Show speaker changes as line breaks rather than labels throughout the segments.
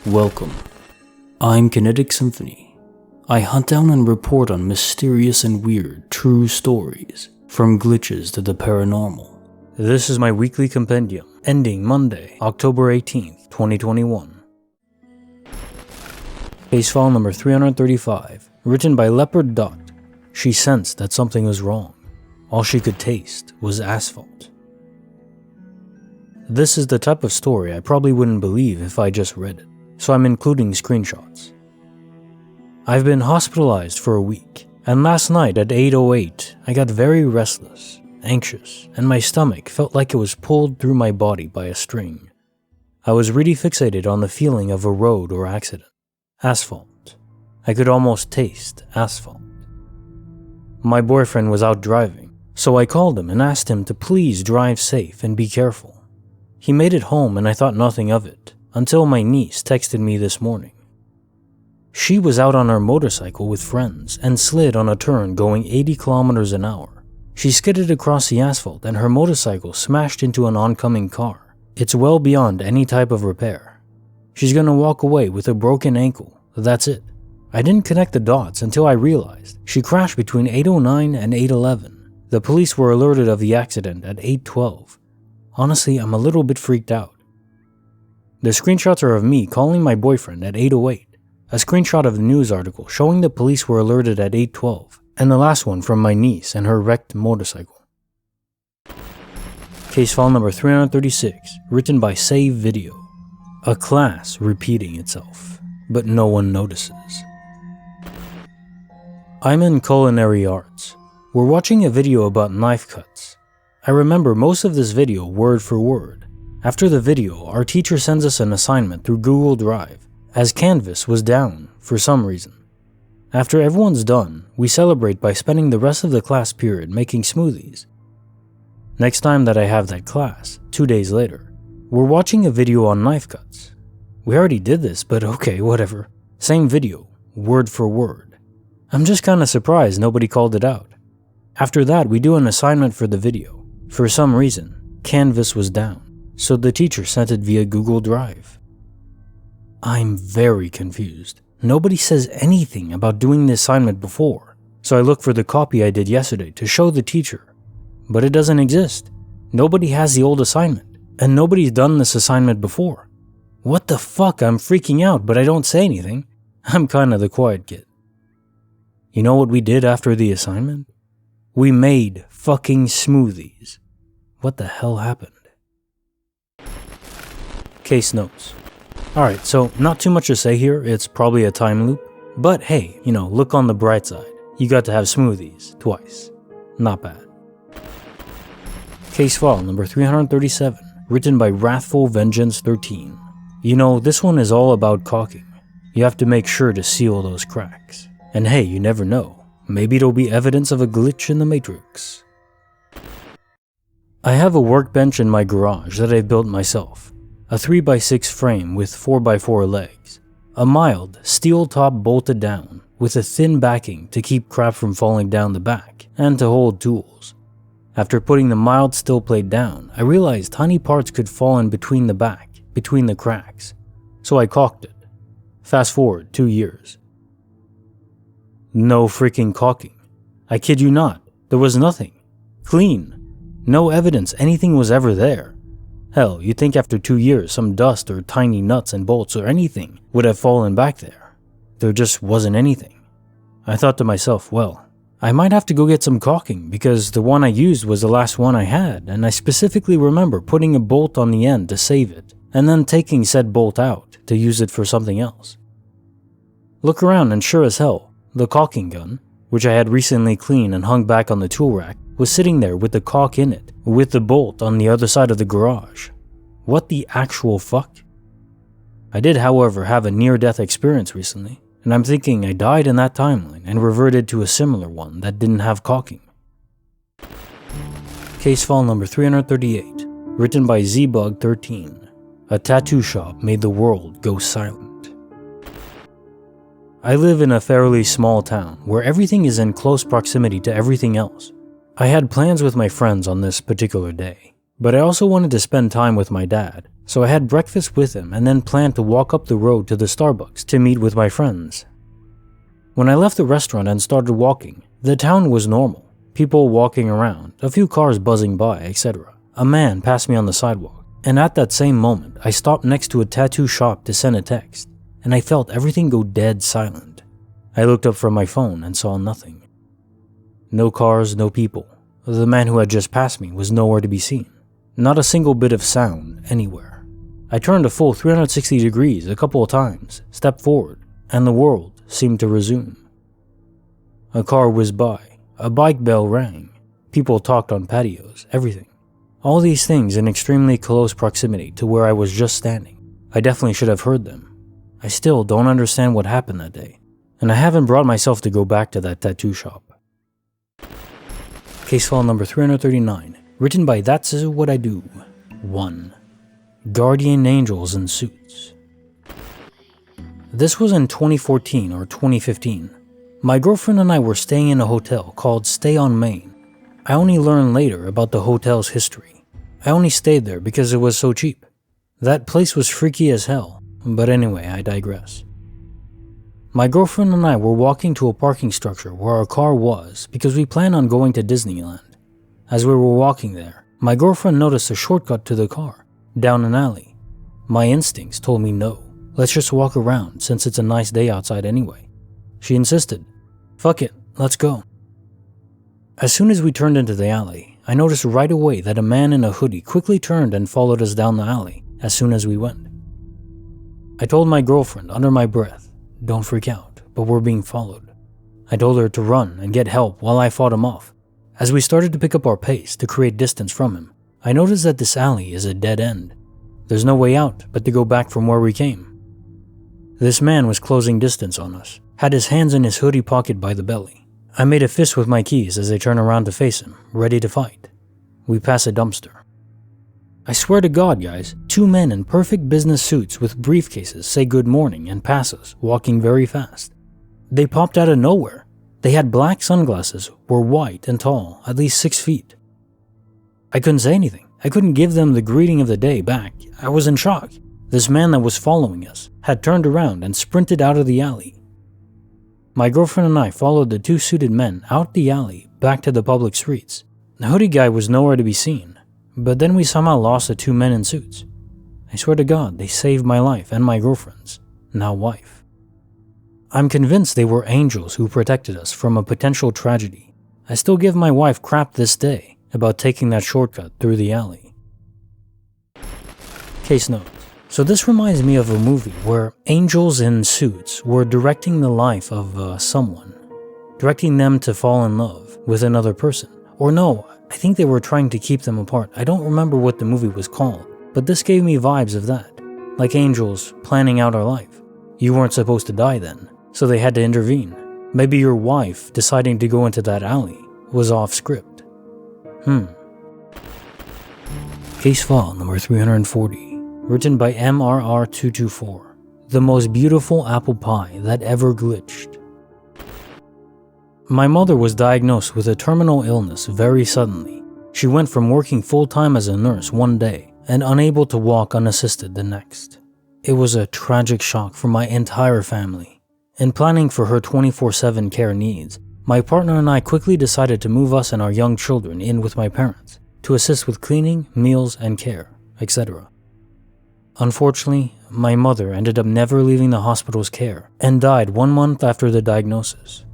Welcome. I'm Kinetic Symphony. I hunt down and report on mysterious and weird true stories, from glitches to the paranormal. This is my weekly compendium, ending Monday, October 18th, 2021. Case file number 335, written by Leopard Dot. She sensed that something was wrong. All she could taste was asphalt. This is the type of story I probably wouldn't believe if I just read it, so I'm including screenshots. I've been hospitalized for a week, and last night at 8:08, I got very restless, anxious, and my stomach felt like it was pulled through my body by a string. I was really fixated on the feeling of a road or accident. Asphalt. I could almost taste asphalt. My boyfriend was out driving, so I called him and asked him to please drive safe and be careful. He made it home and I thought nothing of it, until my niece texted me this morning. She was out on her motorcycle with friends and slid on a turn going 80 kilometers an hour. She skidded across the asphalt and her motorcycle smashed into an oncoming car. It's well beyond any type of repair. She's gonna walk away with a broken ankle, that's it. I didn't connect the dots until I realized she crashed between 8:09 and 8:11. The police were alerted of the accident at 8:12. Honestly, I'm a little bit freaked out. The screenshots are of me calling my boyfriend at 8:08, a screenshot of the news article showing the police were alerted at 8:12, and the last one from my niece and her wrecked motorcycle. Case file number 336, written by Save Video. A class repeating itself, but no one notices. I'm in culinary arts. We're watching a video about knife cuts. I remember most of this video word for word. After the video, our teacher sends us an assignment through Google Drive, as Canvas was down for some reason. After everyone's done, we celebrate by spending the rest of the class period making smoothies. Next time that I have that class, 2 days later, we're watching a video on knife cuts. We already did this, but okay, whatever. Same video, word for word. I'm just kinda surprised nobody called it out. After that, we do an assignment for the video. For some reason, Canvas was down, so the teacher sent it via Google Drive. I'm very confused. Nobody says anything about doing the assignment before, so I look for the copy I did yesterday to show the teacher. But it doesn't exist. Nobody has the old assignment, and nobody's done this assignment before. What the fuck? I'm freaking out, but I don't say anything. I'm kinda the quiet kid. You know what we did after the assignment? We made fucking smoothies. What the hell happened? Case notes. Alright, so not too much to say here, it's probably a time loop. But hey, look on the bright side. You got to have smoothies twice. Not bad. Case file number 337, written by Wrathful Vengeance 13. This one is all about caulking. You have to make sure to seal those cracks. And hey, you never know. Maybe it'll be evidence of a glitch in the Matrix. I have a workbench in my garage that I built myself. A 3x6 frame with 4x4 legs. A mild steel top bolted down with a thin backing to keep crap from falling down the back and to hold tools. After putting the mild steel plate down, I realized tiny parts could fall in between the back, between the cracks. So I caulked it. Fast forward 2 years. No freaking caulking. I kid you not. There was nothing. Clean. No evidence anything was ever there. Hell, you'd think after 2 years some dust or tiny nuts and bolts or anything would have fallen back there. There just wasn't anything. I thought to myself, well, I might have to go get some caulking because the one I used was the last one I had, and I specifically remember putting a bolt on the end to save it, and then taking said bolt out to use it for something else. Look around and sure as hell, the caulking gun, which I had recently cleaned and hung back on the tool rack, was sitting there with the caulk in it, with the bolt on the other side of the garage. What the actual fuck? I did, however, have a near-death experience recently, and I'm thinking I died in that timeline and reverted to a similar one that didn't have caulking. Case file number 338, written by ZBug13. A tattoo shop made the world go silent. I live in a fairly small town where everything is in close proximity to everything else. I had plans with my friends on this particular day. But I also wanted to spend time with my dad, so I had breakfast with him and then planned to walk up the road to the Starbucks to meet with my friends. When I left the restaurant and started walking, the town was normal. People walking around, a few cars buzzing by, etc. A man passed me on the sidewalk, and at that same moment, I stopped next to a tattoo shop to send a text, and I felt everything go dead silent. I looked up from my phone and saw nothing. No cars, no people. The man who had just passed me was nowhere to be seen. Not a single bit of sound anywhere. I turned a full 360 degrees a couple of times, stepped forward, and the world seemed to resume. A car whizzed by, a bike bell rang, people talked on patios, everything. All these things in extremely close proximity to where I was just standing. I definitely should have heard them. I still don't understand what happened that day, and I haven't brought myself to go back to that tattoo shop. Case file number 339, written by That's What I Do. 1. Guardian Angels in Suits. This was in 2014 or 2015. My girlfriend and I were staying in a hotel called Stay on Main. I only learned later about the hotel's history. I only stayed there because it was so cheap. That place was freaky as hell, but anyway, I digress. My girlfriend and I were walking to a parking structure where our car was because we planned on going to Disneyland. As we were walking there, my girlfriend noticed a shortcut to the car, down an alley. My instincts told me no, let's just walk around since it's a nice day outside anyway. She insisted, fuck it, let's go. As soon as we turned into the alley, I noticed right away that a man in a hoodie quickly turned and followed us down the alley as soon as we went. I told my girlfriend under my breath, don't freak out, but we're being followed. I told her to run and get help while I fought him off. As we started to pick up our pace to create distance from him, I noticed that this alley is a dead end. There's no way out but to go back from where we came. This man was closing distance on us, had his hands in his hoodie pocket by the belly. I made a fist with my keys as I turned around to face him, ready to fight. We pass a dumpster. I swear to God, guys, 2 men in perfect business suits with briefcases say good morning and pass us, walking very fast. They popped out of nowhere. They had black sunglasses, were white and tall, at least 6 feet. I couldn't say anything. I couldn't give them the greeting of the day back. I was in shock. This man that was following us had turned around and sprinted out of the alley. My girlfriend and I followed the 2 suited men out the alley back to the public streets. The hoodie guy was nowhere to be seen, but then we somehow lost the 2 men in suits. I swear to God, they saved my life and my girlfriend's, now wife. I'm convinced they were angels who protected us from a potential tragedy. I still give my wife crap this day about taking that shortcut through the alley. Case note. So this reminds me of a movie where angels in suits were directing the life of someone, directing them to fall in love with another person. Or no, I think they were trying to keep them apart. I don't remember what the movie was called, but this gave me vibes of that, like angels planning out our life. You weren't supposed to die then, so they had to intervene. Maybe your wife deciding to go into that alley was off script. Case file number 340. Written by MRR224, the most beautiful apple pie that ever glitched. My mother was diagnosed with a terminal illness very suddenly. She went from working full-time as a nurse one day and unable to walk unassisted the next. It was a tragic shock for my entire family. In planning for her 24/7 care needs, my partner and I quickly decided to move us and our young children in with my parents to assist with cleaning, meals, and care, etc. Unfortunately, my mother ended up never leaving the hospital's care and died 1 month after the diagnosis.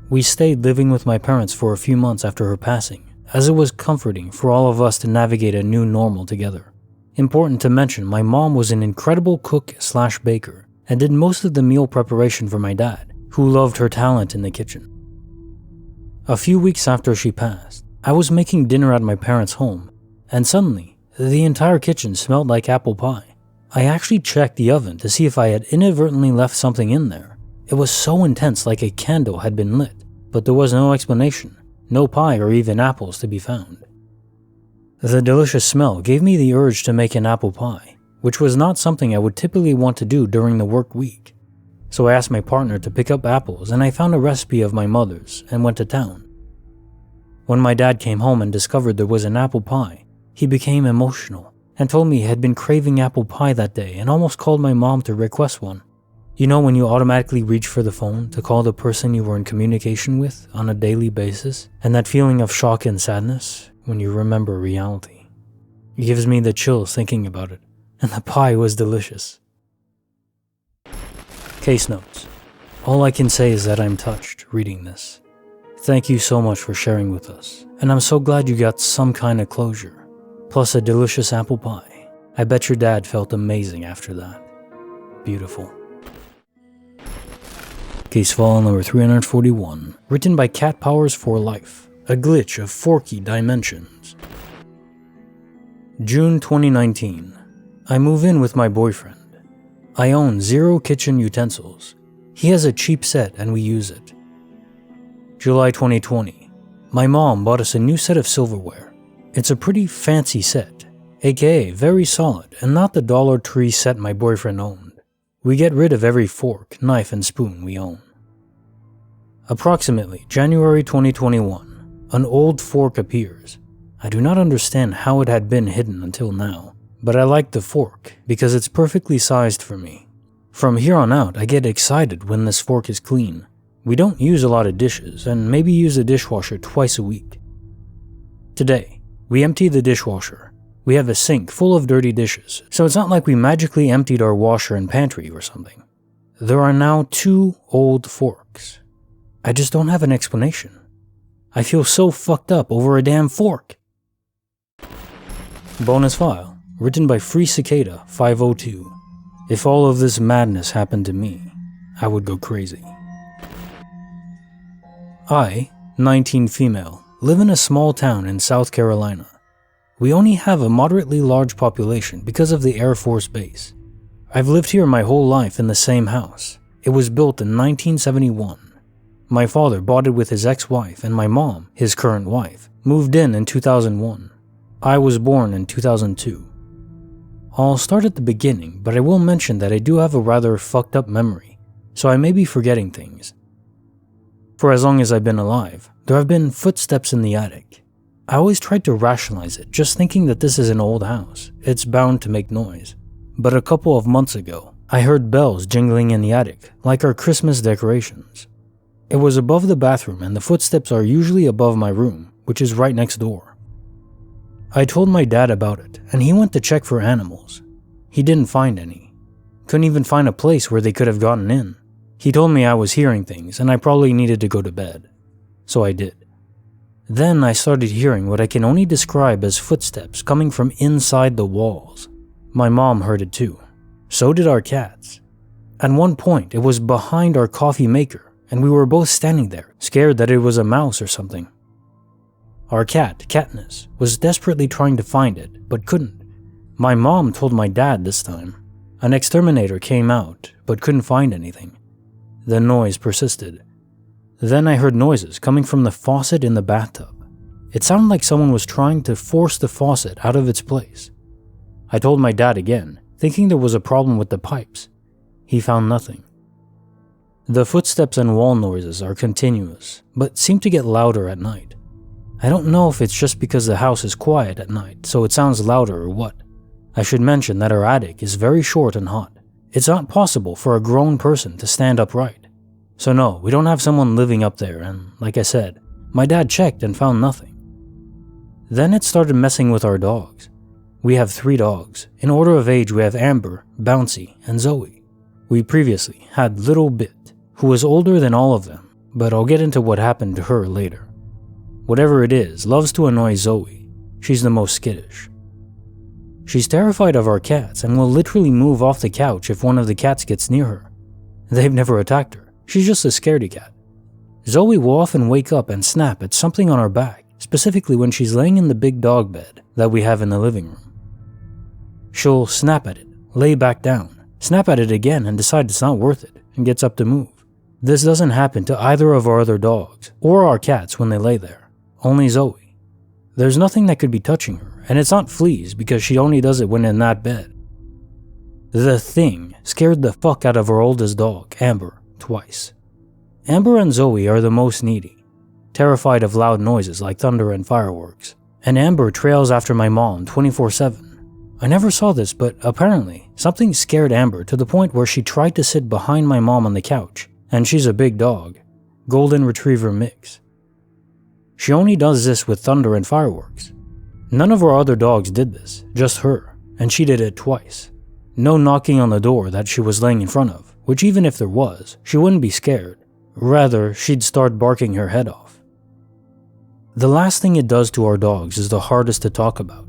We stayed living with my parents for a few months after her passing, as it was comforting for all of us to navigate a new normal together. Important to mention, my mom was an incredible cook/baker and did most of the meal preparation for my dad, who loved her talent in the kitchen. A few weeks after she passed, I was making dinner at my parents' home, and suddenly, the entire kitchen smelled like apple pie. I actually checked the oven to see if I had inadvertently left something in there. It was so intense, like a candle had been lit, but there was no explanation, no pie or even apples to be found. The delicious smell gave me the urge to make an apple pie, which was not something I would typically want to do during the work week. So I asked my partner to pick up apples and I found a recipe of my mother's and went to town. When my dad came home and discovered there was an apple pie, He became emotional and told me he had been craving apple pie that day and almost called my mom to request one. You know when you automatically reach for the phone to call the person you were in communication with on a daily basis, and that feeling of shock and sadness when you remember reality. It gives me the chills thinking about it, and the pie was delicious. Case notes. All I can say is that I'm touched reading this. Thank you so much for sharing with us, and I'm so glad you got some kind of closure. Plus a delicious apple pie. I bet your dad felt amazing after that. Beautiful. Case file number 341, written by Cat Powers for Life, a glitch of Forky dimensions. June 2019. I move in with my boyfriend. I own 0 kitchen utensils. He has a cheap set and we use it. July 2020. My mom bought us a new set of silverware. It's a pretty fancy set, aka very solid and not the Dollar Tree set my boyfriend owned. We get rid of every fork, knife, and spoon we own. Approximately January 2021, an old fork appears. I do not understand how it had been hidden until now, but I like the fork because it's perfectly sized for me. From here on out, I get excited when this fork is clean. We don't use a lot of dishes and maybe use the dishwasher twice a week. Today, we empty the dishwasher. We have a sink full of dirty dishes, so it's not like we magically emptied our washer and pantry or something. There are now 2 old forks. I just don't have an explanation. I feel so fucked up over a damn fork. Bonus file, written by Free Cicada 502. If all of this madness happened to me, I would go crazy. I, 19 female, live in a small town in South Carolina. We only have a moderately large population because of the Air Force Base. I've lived here my whole life in the same house. It was built in 1971. My father bought it with his ex-wife, and my mom, his current wife, moved in 2001. I was born in 2002. I'll start at the beginning, but I will mention that I do have a rather fucked up memory, so I may be forgetting things. For as long as I've been alive, there have been footsteps in the attic. I always tried to rationalize it, just thinking that this is an old house. It's bound to make noise. But a couple of months ago, I heard bells jingling in the attic, like our Christmas decorations. It was above the bathroom and the footsteps are usually above my room, which is right next door. I told my dad about it, and he went to check for animals. He didn't find any. Couldn't even find a place where they could have gotten in. He told me I was hearing things and I probably needed to go to bed. So I did. Then I started hearing what I can only describe as footsteps coming from inside the walls. My mom heard it too. So did our cats. At one point, it was behind our coffee maker, and we were both standing there, scared that it was a mouse or something. Our cat, Katniss, was desperately trying to find it, but couldn't. My mom told my dad this time. An exterminator came out, but couldn't find anything. The noise persisted. Then I heard noises coming from the faucet in the bathtub. It sounded like someone was trying to force the faucet out of its place. I told my dad again, thinking there was a problem with the pipes. He found nothing. The footsteps and wall noises are continuous, but seem to get louder at night. I don't know if it's just because the house is quiet at night, so it sounds louder or what. I should mention that our attic is very short and hot. It's not possible for a grown person to stand upright. So no, we don't have someone living up there, and like I said, my dad checked and found nothing. Then it started messing with our dogs. We have 3 dogs. In order of age, we have Amber, Bouncy, and Zoe. We previously had Little Bit, who was older than all of them, but I'll get into what happened to her later. Whatever it is, loves to annoy Zoe. She's the most skittish. She's terrified of our cats and will literally move off the couch if one of the cats gets near her. They've never attacked her. She's just a scaredy cat. Zoe will often wake up and snap at something on our back, specifically when she's laying in the big dog bed that we have in the living room. She'll snap at it, lay back down, snap at it again and decide it's not worth it, and gets up to move. This doesn't happen to either of our other dogs or our cats when they lay there, only Zoe. There's nothing that could be touching her, and it's not fleas because she only does it when in that bed. The thing scared the fuck out of our oldest dog, Amber, twice. Amber and Zoe are the most needy, terrified of loud noises like thunder and fireworks. and Amber trails after my mom 24/7. I never saw this, but apparently, something scared Amber to the point where she tried to sit behind my mom on the couch, and she's a big dog, golden retriever mix. She only does this with thunder and fireworks. None of our other dogs did this, just her, and she did it twice. No knocking on the door that she was laying in front of, which even if there was, she wouldn't be scared. Rather, she'd start barking her head off. The last thing it does to our dogs is the hardest to talk about.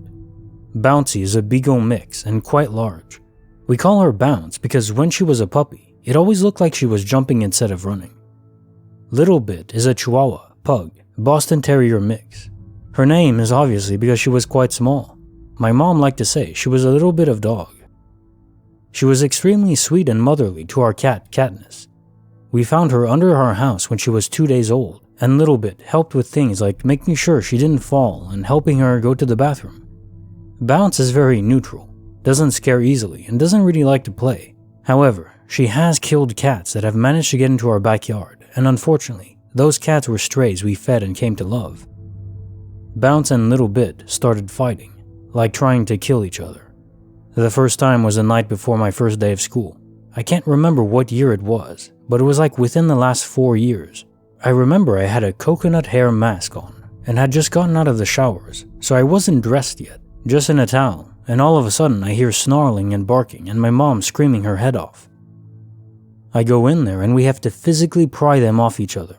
Bouncy is a Beagle mix and quite large. We call her Bounce because when she was a puppy, it always looked like she was jumping instead of running. Little Bit is a Chihuahua, Pug, Boston Terrier mix. Her name is obviously because she was quite small. My mom liked to say she was a little bit of dog. She was extremely sweet and motherly to our cat, Katniss. We found her under our house when she was 2 days old, and Little Bit helped with things like making sure she didn't fall and helping her go to the bathroom. Bounce is very neutral, doesn't scare easily, and doesn't really like to play. However, she has killed cats that have managed to get into our backyard, and unfortunately, those cats were strays we fed and came to love. Bounce and Little Bit started fighting, like trying to kill each other. The first time was the night before my first day of school. I can't remember what year it was, but it was like within the last 4 years. I remember I had a coconut hair mask on, and had just gotten out of the showers, so I wasn't dressed yet, just in a towel, and all of a sudden I hear snarling and barking and my mom screaming her head off. I go in there and we have to physically pry them off each other.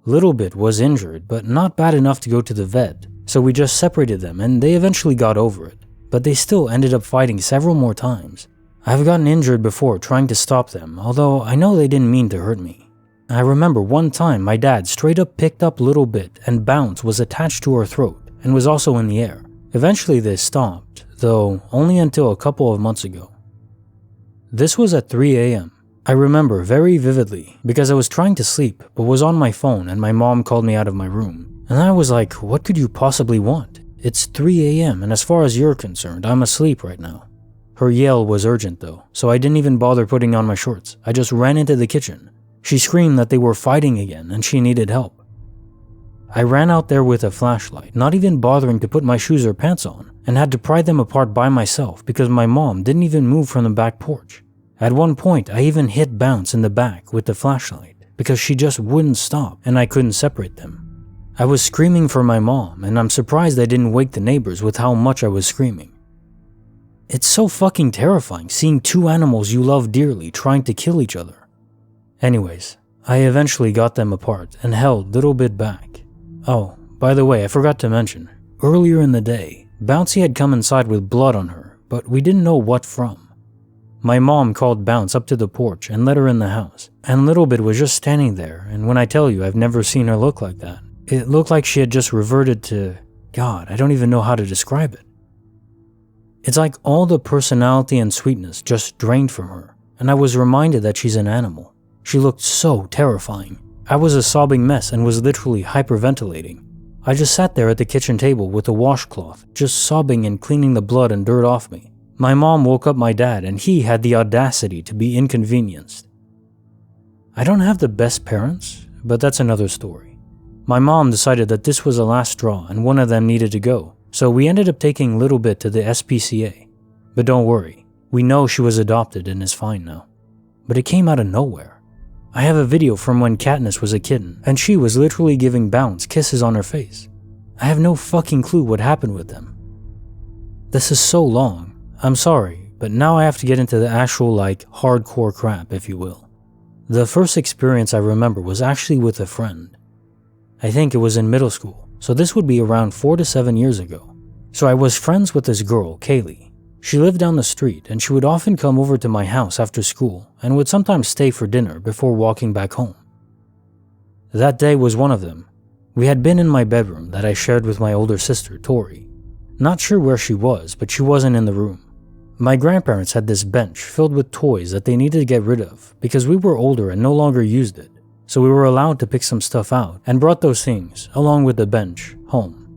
Little Bit was injured, but not bad enough to go to the vet, so we just separated them and they eventually got over it, but they still ended up fighting several more times. I've gotten injured before trying to stop them, although I know they didn't mean to hurt me. I remember one time my dad straight up picked up Little Bit and Bounce was attached to her throat and was also in the air. Eventually this stopped, though only until a couple of months ago. This was at 3 a.m. I remember very vividly because I was trying to sleep but was on my phone and my mom called me out of my room. And I was like, what could you possibly want? It's 3 a.m. and as far as you're concerned, I'm asleep right now. Her yell was urgent though, so I didn't even bother putting on my shorts. I just ran into the kitchen. She screamed that they were fighting again and she needed help. I ran out there with a flashlight, not even bothering to put my shoes or pants on, and had to pry them apart by myself because my mom didn't even move from the back porch. At one point, I even hit Bounce in the back with the flashlight because she just wouldn't stop and I couldn't separate them. I was screaming for my mom, and I'm surprised I didn't wake the neighbors with how much I was screaming. It's so fucking terrifying seeing two animals you love dearly trying to kill each other. Anyways, I eventually got them apart and held Little Bit back. Oh, by the way, I forgot to mention, earlier in the day, Bouncy had come inside with blood on her, but we didn't know what from. My mom called Bounce up to the porch and let her in the house, and Little Bit was just standing there, and when I tell you I've never seen her look like that, it looked like she had just reverted to, God, I don't even know how to describe it. It's like all the personality and sweetness just drained from her, and I was reminded that she's an animal. She looked so terrifying. I was a sobbing mess and was literally hyperventilating. I just sat there at the kitchen table with a washcloth, just sobbing and cleaning the blood and dirt off me. My mom woke up my dad and he had the audacity to be inconvenienced. I don't have the best parents, but that's another story. My mom decided that this was the last straw and one of them needed to go, so we ended up taking Little Bit to the SPCA. But don't worry, we know she was adopted and is fine now. But it came out of nowhere. I have a video from when Katniss was a kitten, and she was literally giving Bounce kisses on her face. I have no fucking clue what happened with them. This is so long, I'm sorry, but now I have to get into the actual hardcore crap, if you will. The first experience I remember was actually with a friend. I think it was in middle school, so this would be around 4 to 7 years ago. So I was friends with this girl, Kaylee. She lived down the street and she would often come over to my house after school and would sometimes stay for dinner before walking back home. That day was one of them. We had been in my bedroom that I shared with my older sister, Tori. Not sure where she was, but she wasn't in the room. My grandparents had this bench filled with toys that they needed to get rid of because we were older and no longer used it, so we were allowed to pick some stuff out and brought those things, along with the bench, home.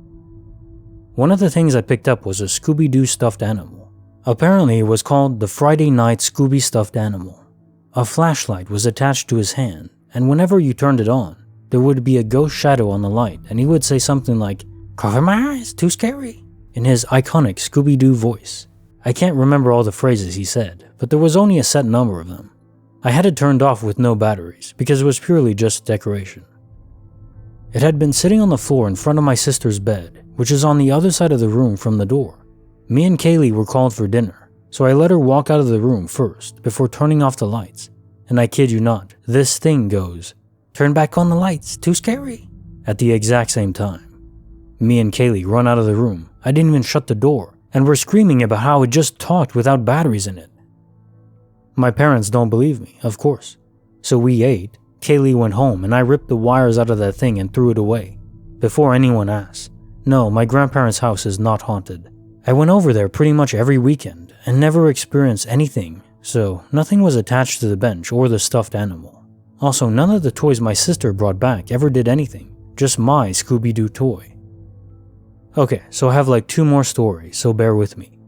One of the things I picked up was a Scooby-Doo stuffed animal. Apparently, it was called the Friday Night Scooby Stuffed Animal. A flashlight was attached to his hand, and whenever you turned it on, there would be a ghost shadow on the light, and he would say something like, "Cover my eyes, too scary," in his iconic Scooby-Doo voice. I can't remember all the phrases he said, but there was only a set number of them. I had it turned off with no batteries because it was purely just decoration. It had been sitting on the floor in front of my sister's bed, which is on the other side of the room from the door. Me and Kaylee were called for dinner, so I let her walk out of the room first before turning off the lights. And I kid you not, this thing goes, "Turn back on the lights, too scary," at the exact same time. Me and Kaylee run out of the room. I didn't even shut the door, and we're screaming about how it just talked without batteries in it. My parents don't believe me, of course. So we ate, Kaylee went home, and I ripped the wires out of that thing and threw it away. Before anyone asks, no, my grandparents' house is not haunted. I went over there pretty much every weekend and never experienced anything, so nothing was attached to the bench or the stuffed animal. Also, none of the toys my sister brought back ever did anything, just my Scooby-Doo toy. Okay, so I have like 2 more stories, so bear with me.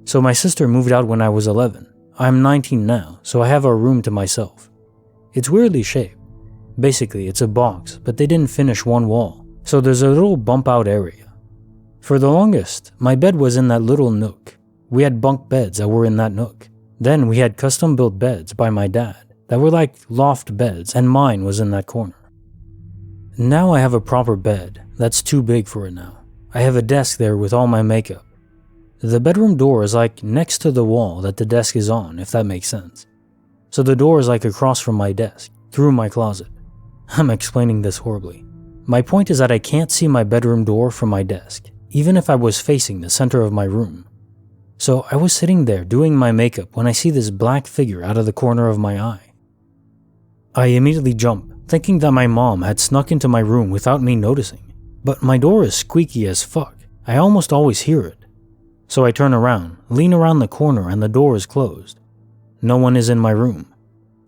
So my sister moved out when I was 11. I'm 19 now, so I have our room to myself. It's weirdly shaped. Basically, it's a box, but they didn't finish one wall, so there's a little bump out area. For the longest, my bed was in that little nook. We had bunk beds that were in that nook. Then we had custom built beds by my dad that were like loft beds, and mine was in that corner. Now I have a proper bed that's too big for it now. I have a desk there with all my makeup. The bedroom door is like next to the wall that the desk is on, if that makes sense. So the door is like across from my desk, through my closet. I'm explaining this horribly. My point is that I can't see my bedroom door from my desk, even if I was facing the center of my room. So I was sitting there doing my makeup when I see this black figure out of the corner of my eye. I immediately jump, thinking that my mom had snuck into my room without me noticing. But my door is squeaky as fuck. I almost always hear it. So I turn around, lean around the corner, and the door is closed. No one is in my room.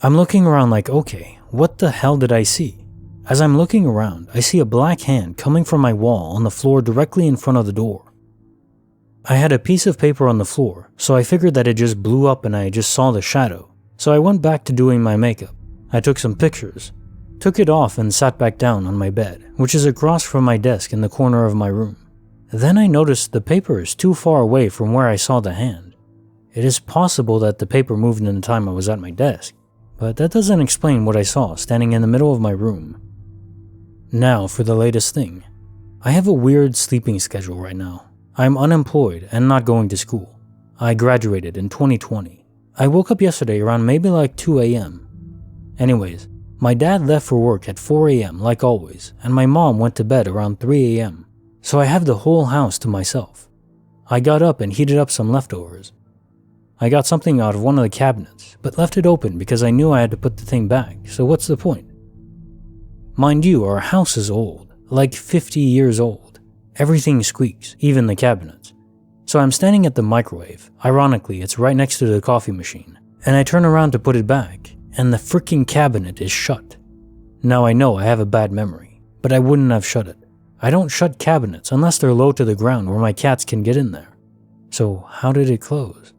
I'm looking around like, okay, what the hell did I see? As I'm looking around, I see a black hand coming from my wall on the floor directly in front of the door. I had a piece of paper on the floor, so I figured that it just blew up and I just saw the shadow. So I went back to doing my makeup. I took some pictures, took it off and sat back down on my bed, which is across from my desk in the corner of my room. Then I noticed the paper is too far away from where I saw the hand. It is possible that the paper moved in the time I was at my desk, but that doesn't explain what I saw standing in the middle of my room. Now for the latest thing. I have a weird sleeping schedule right now. I'm unemployed and not going to school. I graduated in 2020. I woke up yesterday around maybe like 2 a.m. Anyways, my dad left for work at 4 a.m. like always, and my mom went to bed around 3 a.m. So I have the whole house to myself. I got up and heated up some leftovers. I got something out of one of the cabinets, but left it open because I knew I had to put the thing back, so what's the point? Mind you, our house is old, like 50 years old. Everything squeaks, even the cabinets. So I'm standing at the microwave, ironically it's right next to the coffee machine, and I turn around to put it back, and the freaking cabinet is shut. Now I know I have a bad memory, but I wouldn't have shut it. I don't shut cabinets unless they're low to the ground where my cats can get in there. So how did it close?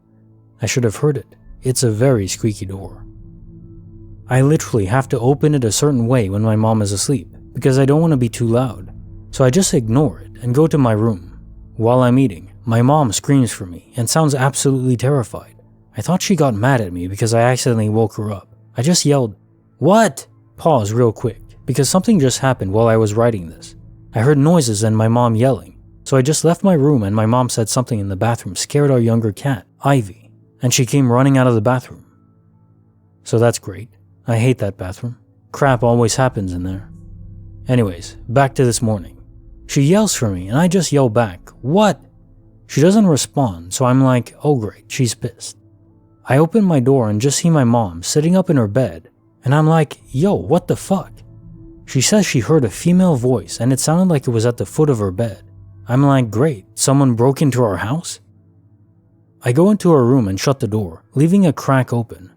I should have heard it. It's a very squeaky door. I literally have to open it a certain way when my mom is asleep because I don't want to be too loud. So I just ignore it and go to my room. While I'm eating, my mom screams for me and sounds absolutely terrified. I thought she got mad at me because I accidentally woke her up. I just yelled, "What?" Pause real quick because something just happened while I was writing this. I heard noises and my mom yelling. So I just left my room and my mom said something in the bathroom scared our younger cat, Ivy, and she came running out of the bathroom. So that's great. I hate that bathroom. Crap always happens in there. Anyways, back to this morning. She yells for me and I just yell back, "What?" She doesn't respond, so I'm like, oh great, she's pissed. I open my door and just see my mom sitting up in her bed, and I'm like, yo, what the fuck? She says she heard a female voice and it sounded like it was at the foot of her bed. I'm like, great, someone broke into our house? I go into her room and shut the door, leaving a crack open.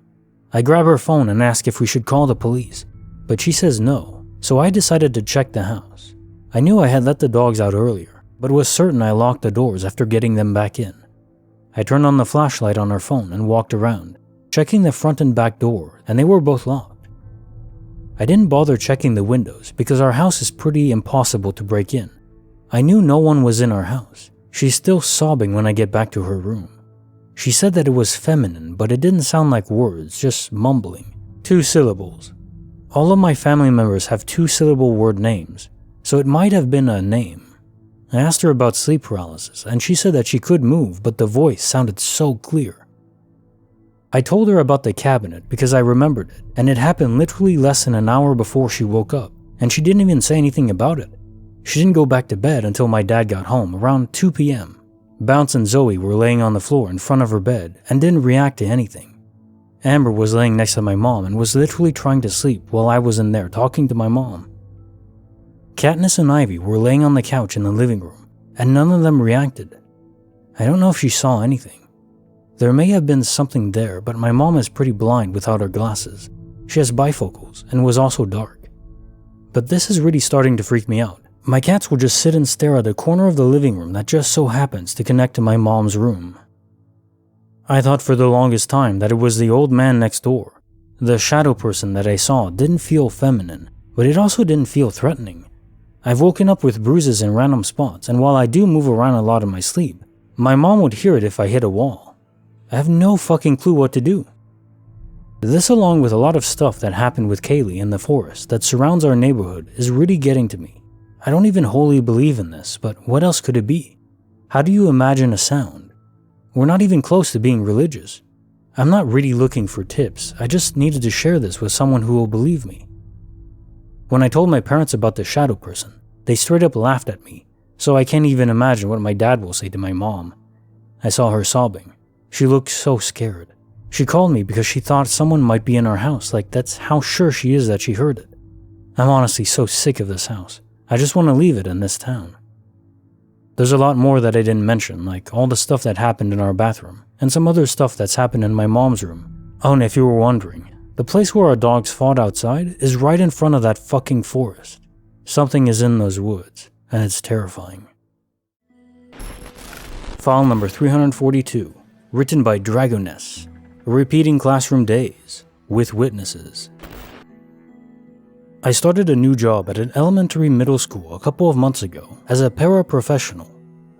I grab her phone and ask if we should call the police, but she says no, so I decided to check the house. I knew I had let the dogs out earlier, but was certain I locked the doors after getting them back in. I turned on the flashlight on her phone and walked around, checking the front and back door, and they were both locked. I didn't bother checking the windows because our house is pretty impossible to break in. I knew no one was in our house. She's still sobbing when I get back to her room. She said that it was feminine, but it didn't sound like words, just mumbling. 2 syllables. All of my family members have 2-syllable word names, so it might have been a name. I asked her about sleep paralysis, and she said that she could move, but the voice sounded so clear. I told her about the cabinet because I remembered it, and it happened literally less than an hour before she woke up, and she didn't even say anything about it. She didn't go back to bed until my dad got home around 2 p.m. Bounce and Zoe were laying on the floor in front of her bed and didn't react to anything. Amber was laying next to my mom and was literally trying to sleep while I was in there talking to my mom. Katniss and Ivy were laying on the couch in the living room, and none of them reacted. I don't know if she saw anything. There may have been something there, but my mom is pretty blind without her glasses. She has bifocals and was also dark. But this is really starting to freak me out. My cats will just sit and stare at the corner of the living room that just so happens to connect to my mom's room. I thought for the longest time that it was the old man next door. The shadow person that I saw didn't feel feminine, but it also didn't feel threatening. I've woken up with bruises in random spots, and while I do move around a lot in my sleep, my mom would hear it if I hit a wall. I have no fucking clue what to do. This, along with a lot of stuff that happened with Kaylee in the forest that surrounds our neighborhood, is really getting to me. I don't even wholly believe in this, but what else could it be? How do you imagine a sound? We're not even close to being religious. I'm not really looking for tips, I just needed to share this with someone who will believe me. When I told my parents about the shadow person, they straight up laughed at me, so I can't even imagine what my dad will say to my mom. I saw her sobbing. She looked so scared. She called me because she thought someone might be in our house, like that's how sure she is that she heard it. I'm honestly so sick of this house. I just want to leave it in this town. There's a lot more that I didn't mention, like all the stuff that happened in our bathroom, and some other stuff that's happened in my mom's room. Oh, and if you were wondering, the place where our dogs fought outside is right in front of that fucking forest. Something is in those woods, and it's terrifying. File number 342, written by Dragoness. Repeating classroom days, with witnesses. I started a new job at an elementary middle school a couple of months ago as a paraprofessional.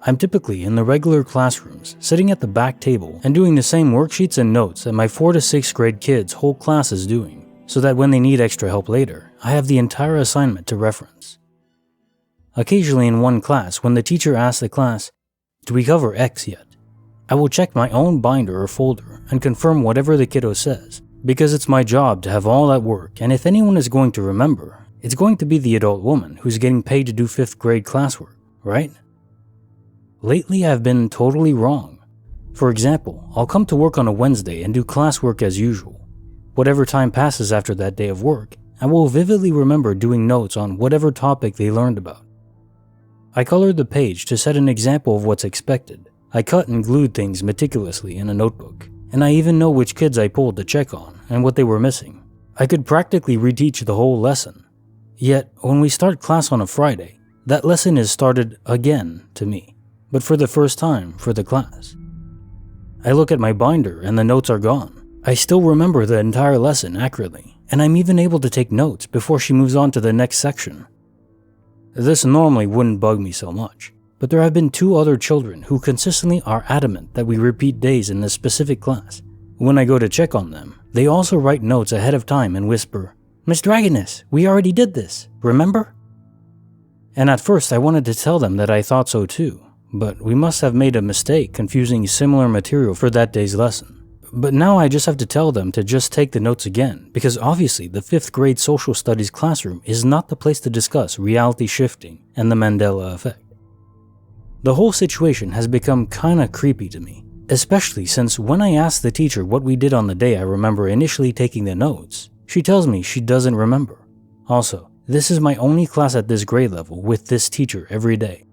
I'm typically in the regular classrooms, sitting at the back table and doing the same worksheets and notes that my 4th to 6th grade kids' whole class is doing, so that when they need extra help later, I have the entire assignment to reference. Occasionally in one class, when the teacher asks the class, "Do we cover X yet?" I will check my own binder or folder and confirm whatever the kiddo says, because it's my job to have all that work, and if anyone is going to remember, it's going to be the adult woman who's getting paid to do 5th grade classwork, right? Lately I've been totally wrong. For example, I'll come to work on a Wednesday and do classwork as usual. Whatever time passes after that day of work, I will vividly remember doing notes on whatever topic they learned about. I colored the page to set an example of what's expected. I cut and glued things meticulously in a notebook, and I even know which kids I pulled to check on and what they were missing. I could practically reteach the whole lesson. Yet, when we start class on a Friday, that lesson is started again to me, but for the first time for the class. I look at my binder and the notes are gone. I still remember the entire lesson accurately, and I'm even able to take notes before she moves on to the next section. This normally wouldn't bug me so much, but there have been 2 other children who consistently are adamant that we repeat days in this specific class. When I go to check on them, they also write notes ahead of time and whisper, "Miss Dragoness, we already did this, remember?" And at first I wanted to tell them that I thought so too, but we must have made a mistake confusing similar material for that day's lesson. But now I just have to tell them to just take the notes again, because obviously the 5th grade social studies classroom is not the place to discuss reality shifting and the Mandela effect. The whole situation has become kinda creepy to me, especially since when I asked the teacher what we did on the day I remember initially taking the notes, she tells me she doesn't remember. Also, this is my only class at this grade level with this teacher every day.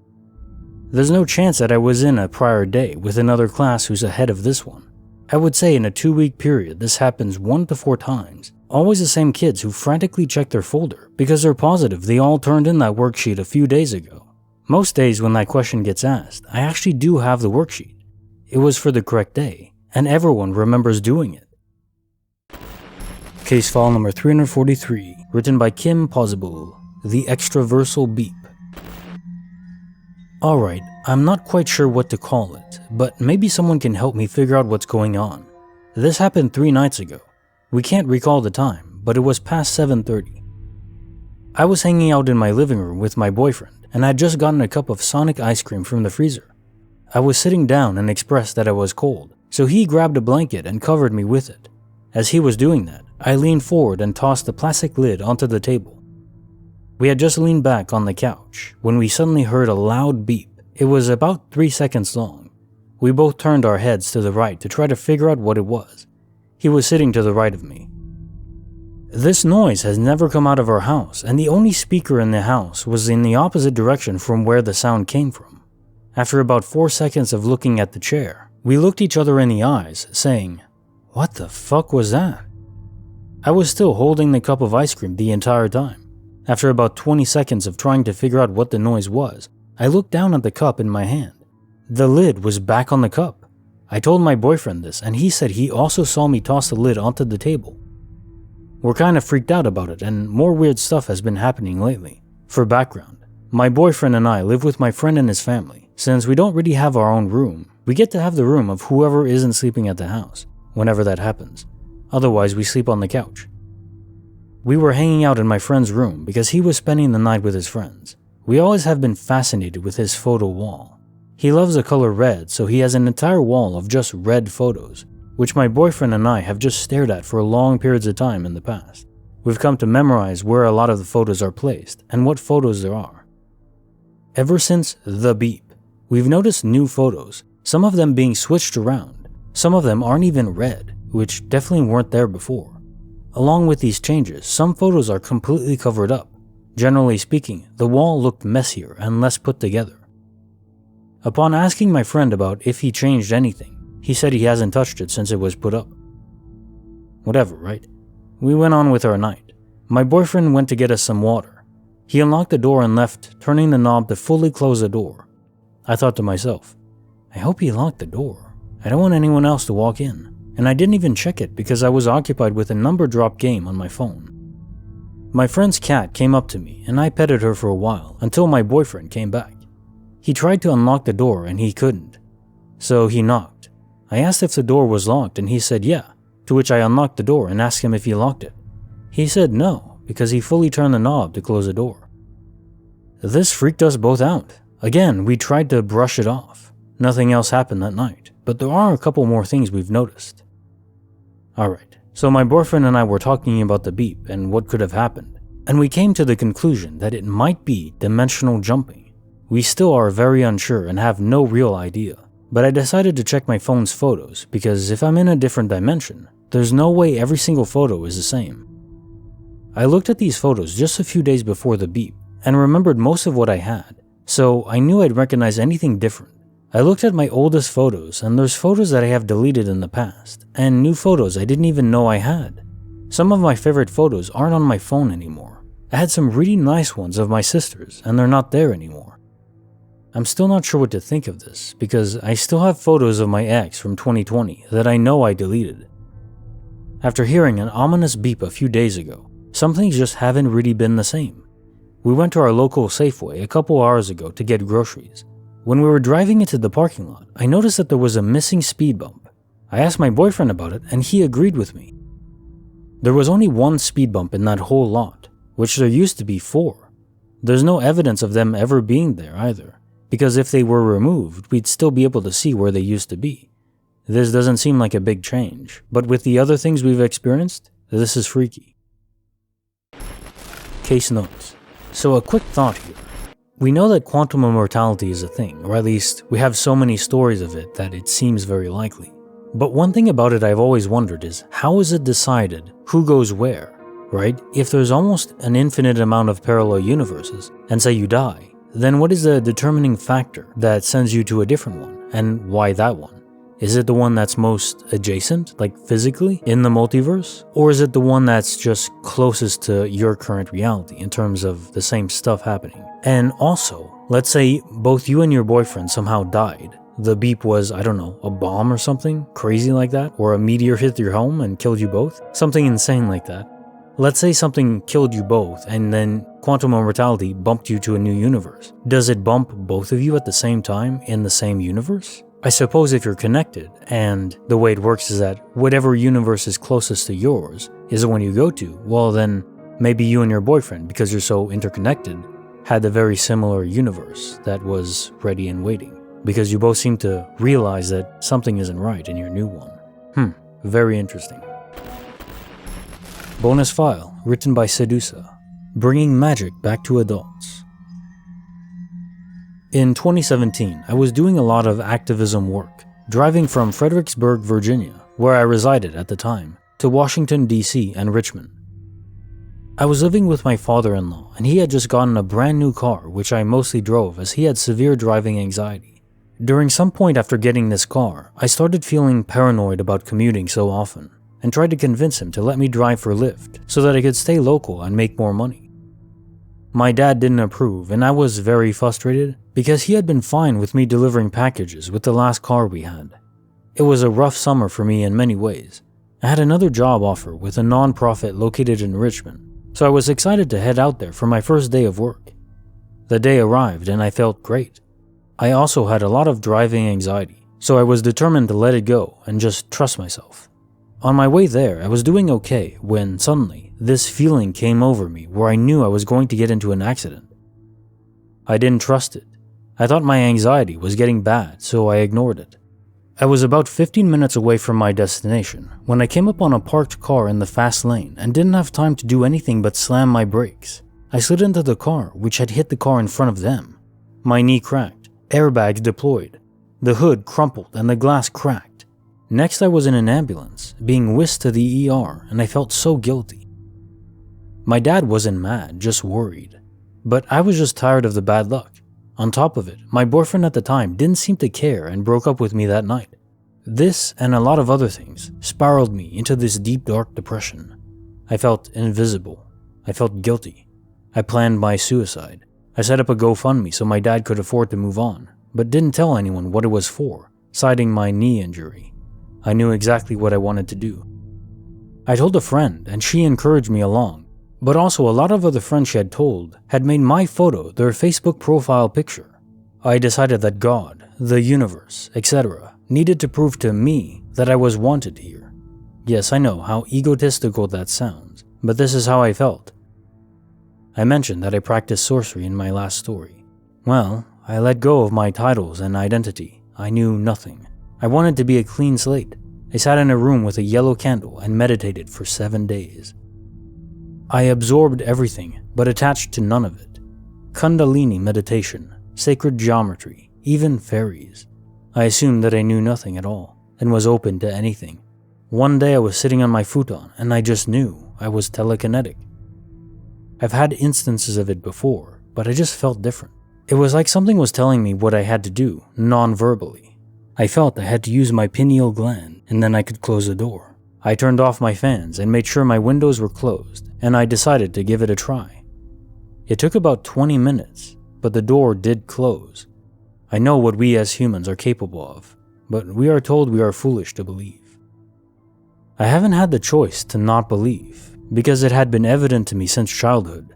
There's no chance that I was in a prior day with another class who's ahead of this one. I would say in a 2-week period this happens 1 to 4 times, always the same kids who frantically check their folder because they're positive they all turned in that worksheet a few days ago. Most days when that question gets asked, I actually do have the worksheet. It was for the correct day, and everyone remembers doing it. Case file number 343, written by Kim Possible, The Extrauniversal Beep. Alright, I'm not quite sure what to call it, but maybe someone can help me figure out what's going on. This happened 3 nights ago. We can't recall the time, but it was past 7:30. I was hanging out in my living room with my boyfriend, and I'd just gotten a cup of Sonic ice cream from the freezer. I was sitting down and expressed that I was cold, so he grabbed a blanket and covered me with it. As he was doing that, I leaned forward and tossed the plastic lid onto the table. We had just leaned back on the couch when we suddenly heard a loud beep. It was about 3 seconds long. We both turned our heads to the right to try to figure out what it was. He was sitting to the right of me. This noise has never come out of our house, and the only speaker in the house was in the opposite direction from where the sound came from. After about 4 seconds of looking at the chair, we looked each other in the eyes, saying, "What the fuck was that?" I was still holding the cup of ice cream the entire time. After about 20 seconds of trying to figure out what the noise was, I looked down at the cup in my hand. The lid was back on the cup. I told my boyfriend this, and he said he also saw me toss the lid onto the table. We're kind of freaked out about it, and more weird stuff has been happening lately. For background, my boyfriend and I live with my friend and his family. Since we don't really have our own room, we get to have the room of whoever isn't sleeping at the house, whenever that happens. Otherwise, we sleep on the couch. We were hanging out in my friend's room because he was spending the night with his friends. We always have been fascinated with his photo wall. He loves the color red, so he has an entire wall of just red photos, which my boyfriend and I have just stared at for long periods of time in the past. We've come to memorize where a lot of the photos are placed and what photos there are. Ever since the beep, we've noticed new photos, some of them being switched around. Some of them aren't even red, which definitely weren't there before. Along with these changes, some photos are completely covered up. Generally speaking, the wall looked messier and less put together. Upon asking my friend about if he changed anything, he said he hasn't touched it since it was put up. Whatever, right? We went on with our night. My boyfriend went to get us some water. He unlocked the door and left, turning the knob to fully close the door. I thought to myself, I hope he locked the door. I don't want anyone else to walk in. And I didn't even check it because I was occupied with a number drop game on my phone. My friend's cat came up to me and I petted her for a while until my boyfriend came back. He tried to unlock the door and he couldn't. So he knocked. I asked if the door was locked and he said yeah, to which I unlocked the door and asked him if he locked it. He said no, because he fully turned the knob to close the door. This freaked us both out. Again, we tried to brush it off. Nothing else happened that night, but there are a couple more things we've noticed. Alright, so my boyfriend and I were talking about the beep and what could have happened, and we came to the conclusion that it might be dimensional jumping. We still are very unsure and have no real idea, but I decided to check my phone's photos because if I'm in a different dimension, there's no way every single photo is the same. I looked at these photos just a few days before the beep and remembered most of what I had, so I knew I'd recognize anything different. I looked at my oldest photos and there's photos that I have deleted in the past, and new photos I didn't even know I had. Some of my favorite photos aren't on my phone anymore. I had some really nice ones of my sisters and they're not there anymore. I'm still not sure what to think of this because I still have photos of my ex from 2020 that I know I deleted. After hearing an ominous beep a few days ago, some things just haven't really been the same. We went to our local Safeway a couple hours ago to get groceries. When we were driving into the parking lot, I noticed that there was a missing speed bump. I asked my boyfriend about it and he agreed with me. There was only one speed bump in that whole lot, which there used to be 4. There's no evidence of them ever being there either, because if they were removed, we'd still be able to see where they used to be. This doesn't seem like a big change, but with the other things we've experienced, this is freaky. Case notes. So a quick thought here. We know that quantum immortality is a thing, or at least we have so many stories of it that it seems very likely. But one thing about it I've always wondered is, how is it decided who goes where, right? If there's almost an infinite amount of parallel universes, and say you die, then what is the determining factor that sends you to a different one, and why that one? Is it the one that's most adjacent, like physically, in the multiverse? Or is it the one that's just closest to your current reality in terms of the same stuff happening? And also, let's say both you and your boyfriend somehow died. The beep was, I don't know, a bomb or something crazy like that, or a meteor hit your home and killed you both, something insane like that. Let's say something killed you both and then quantum immortality bumped you to a new universe. Does it bump both of you at the same time in the same universe? I suppose if you're connected, and the way it works is that whatever universe is closest to yours is the one you go to, well then maybe you and your boyfriend, because you're so interconnected, had a very similar universe that was ready and waiting, because you both seem to realize that something isn't right in your new one. Very interesting. Bonus file, written by Sedusa, Bringing Magic Back to Adults. In 2017, I was doing a lot of activism work, driving from Fredericksburg, Virginia, where I resided at the time, to Washington, D.C. and Richmond. I was living with my father-in-law, and he had just gotten a brand new car, which I mostly drove as he had severe driving anxiety. During some point after getting this car, I started feeling paranoid about commuting so often, and tried to convince him to let me drive for Lyft so that I could stay local and make more money. My dad didn't approve, and I was very frustrated because he had been fine with me delivering packages with the last car we had. It was a rough summer for me in many ways. I had another job offer with a non-profit located in Richmond, so I was excited to head out there for my first day of work. The day arrived and I felt great. I also had a lot of driving anxiety, so I was determined to let it go and just trust myself. On my way there, I was doing okay when suddenly this feeling came over me where I knew I was going to get into an accident. I didn't trust it. I thought my anxiety was getting bad, so I ignored it. I was about 15 minutes away from my destination when I came up on a parked car in the fast lane and didn't have time to do anything but slam my brakes. I slid into the car, which had hit the car in front of them. My knee cracked, airbags deployed, the hood crumpled and the glass cracked. Next, I was in an ambulance, being whisked to the ER, and I felt so guilty. My dad wasn't mad, just worried. But I was just tired of the bad luck. On top of it, my boyfriend at the time didn't seem to care and broke up with me that night. This, and a lot of other things, spiraled me into this deep dark depression. I felt invisible. I felt guilty. I planned my suicide. I set up a GoFundMe so my dad could afford to move on, but didn't tell anyone what it was for, citing my knee injury. I knew exactly what I wanted to do. I told a friend, and she encouraged me along, but also a lot of other friends she had told had made my photo their Facebook profile picture. I decided that God, the universe, etc. needed to prove to me that I was wanted here. Yes, I know how egotistical that sounds, but this is how I felt. I mentioned that I practiced sorcery in my last story. Well, I let go of my titles and identity. I knew nothing. I wanted to be a clean slate. I sat in a room with a yellow candle and meditated for 7 days. I absorbed everything, but attached to none of it. Kundalini meditation, sacred geometry, even fairies. I assumed that I knew nothing at all, and was open to anything. One day I was sitting on my futon, and I just knew I was telekinetic. I've had instances of it before, but I just felt different. It was like something was telling me what I had to do, non-verbally. I felt I had to use my pineal gland, and then I could close the door. I turned off my fans and made sure my windows were closed, and I decided to give it a try. It took about 20 minutes, but the door did close. I know what we as humans are capable of, but we are told we are foolish to believe. I haven't had the choice to not believe, because it had been evident to me since childhood.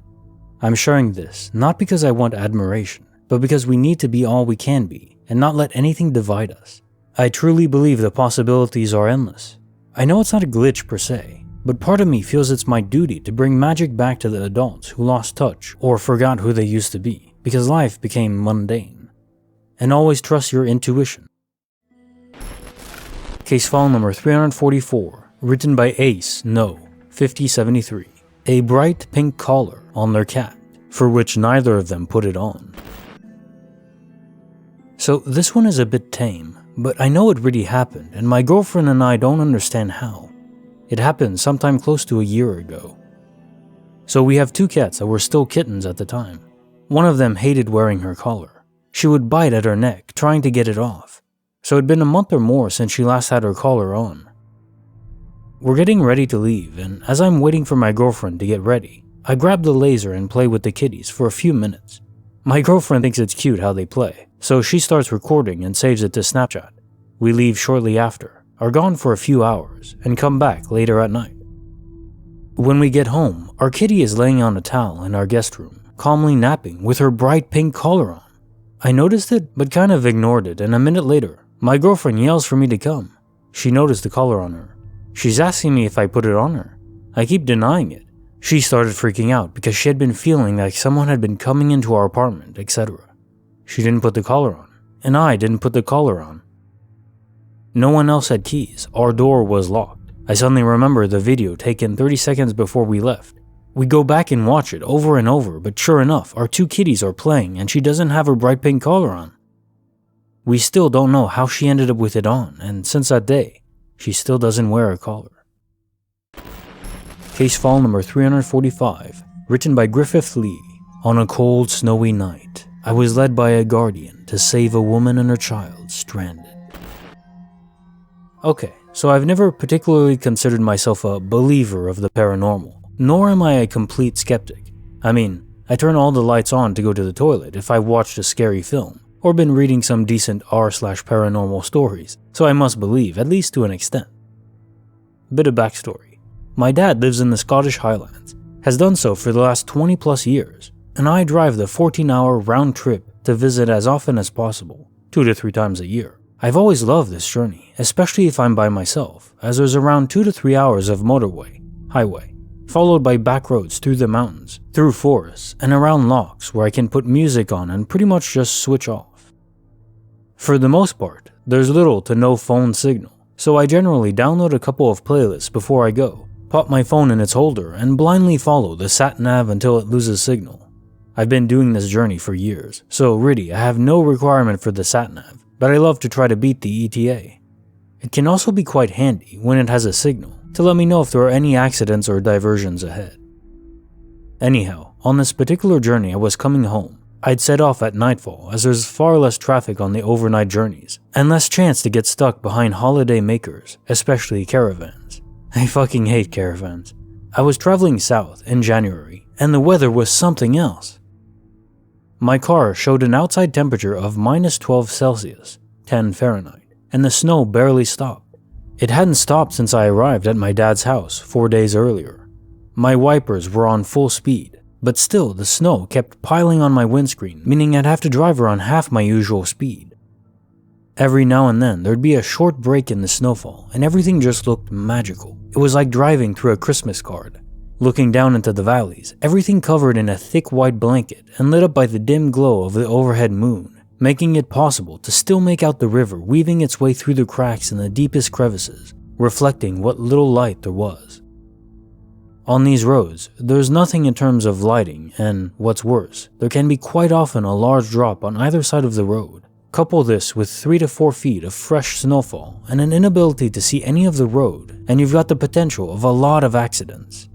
I'm sharing this not because I want admiration, but because we need to be all we can be, and not let anything divide us. I truly believe the possibilities are endless. I know it's not a glitch per se, but part of me feels it's my duty to bring magic back to the adults who lost touch or forgot who they used to be, because life became mundane. And always trust your intuition. Case file number 344, written by Ace No 5073. A bright pink collar on their cat, for which neither of them put it on. So this one is a bit tame, but I know it really happened, and my girlfriend and I don't understand how. It happened sometime close to a year ago. So we have 2 cats that were still kittens at the time. One of them hated wearing her collar. She would bite at her neck, trying to get it off. So it'd been a month or more since she last had her collar on. We're getting ready to leave, and as I'm waiting for my girlfriend to get ready, I grab the laser and play with the kitties for a few minutes. My girlfriend thinks it's cute how they play, so she starts recording and saves it to Snapchat. We leave shortly after, are gone for a few hours, and come back later at night. When we get home, our kitty is laying on a towel in our guest room, calmly napping with her bright pink collar on. I noticed it, but kind of ignored it, and a minute later, my girlfriend yells for me to come. She noticed the collar on her. She's asking me if I put it on her. I keep denying it. She started freaking out because she had been feeling like someone had been coming into our apartment, etc. She didn't put the collar on, and I didn't put the collar on. No one else had keys. Our door was locked. I suddenly remember the video taken 30 seconds before we left. We go back and watch it over and over, but sure enough, our two kitties are playing and she doesn't have her bright pink collar on. We still don't know how she ended up with it on, and since that day, she still doesn't wear a collar. Case file number 345, written by Griffith Lee. On a cold, snowy night, I was led by a guardian to save a woman and her child stranded. Okay, so I've never particularly considered myself a believer of the paranormal, nor am I a complete skeptic. I mean, I turn all the lights on to go to the toilet if I've watched a scary film, or been reading some decent r/paranormal stories, so I must believe, at least to an extent. Bit of backstory. My dad lives in the Scottish Highlands, has done so for the last 20 plus years, and I drive the 14-hour round trip to visit as often as possible, 2 to 3 times a year. I've always loved this journey, especially if I'm by myself, as there's around 2 to 3 hours of motorway, highway, followed by back roads through the mountains, through forests, and around lochs where I can put music on and pretty much just switch off. For the most part, there's little to no phone signal, so I generally download a couple of playlists before I go, pop my phone in its holder, and blindly follow the sat-nav until it loses signal. I've been doing this journey for years, so really I have no requirement for the sat-nav, but I love to try to beat the ETA. It can also be quite handy when it has a signal to let me know if there are any accidents or diversions ahead. Anyhow, on this particular journey I was coming home. I'd set off at nightfall as there's far less traffic on the overnight journeys, and less chance to get stuck behind holiday makers, especially caravans. I fucking hate caravans. I was traveling south in January, and the weather was something else. My car showed an outside temperature of minus 12 Celsius, 10 Fahrenheit, and the snow barely stopped. It hadn't stopped since I arrived at my dad's house 4 days earlier. My wipers were on full speed, but still the snow kept piling on my windscreen, meaning I'd have to drive around half my usual speed. Every now and then, there'd be a short break in the snowfall, and everything just looked magical. It was like driving through a Christmas card. Looking down into the valleys, everything covered in a thick white blanket and lit up by the dim glow of the overhead moon, making it possible to still make out the river weaving its way through the cracks in the deepest crevices, reflecting what little light there was. On these roads, there's nothing in terms of lighting, and what's worse, there can be quite often a large drop on either side of the road. Couple this with 3 to 4 feet of fresh snowfall and an inability to see any of the road, and you've got the potential of a lot of accidents.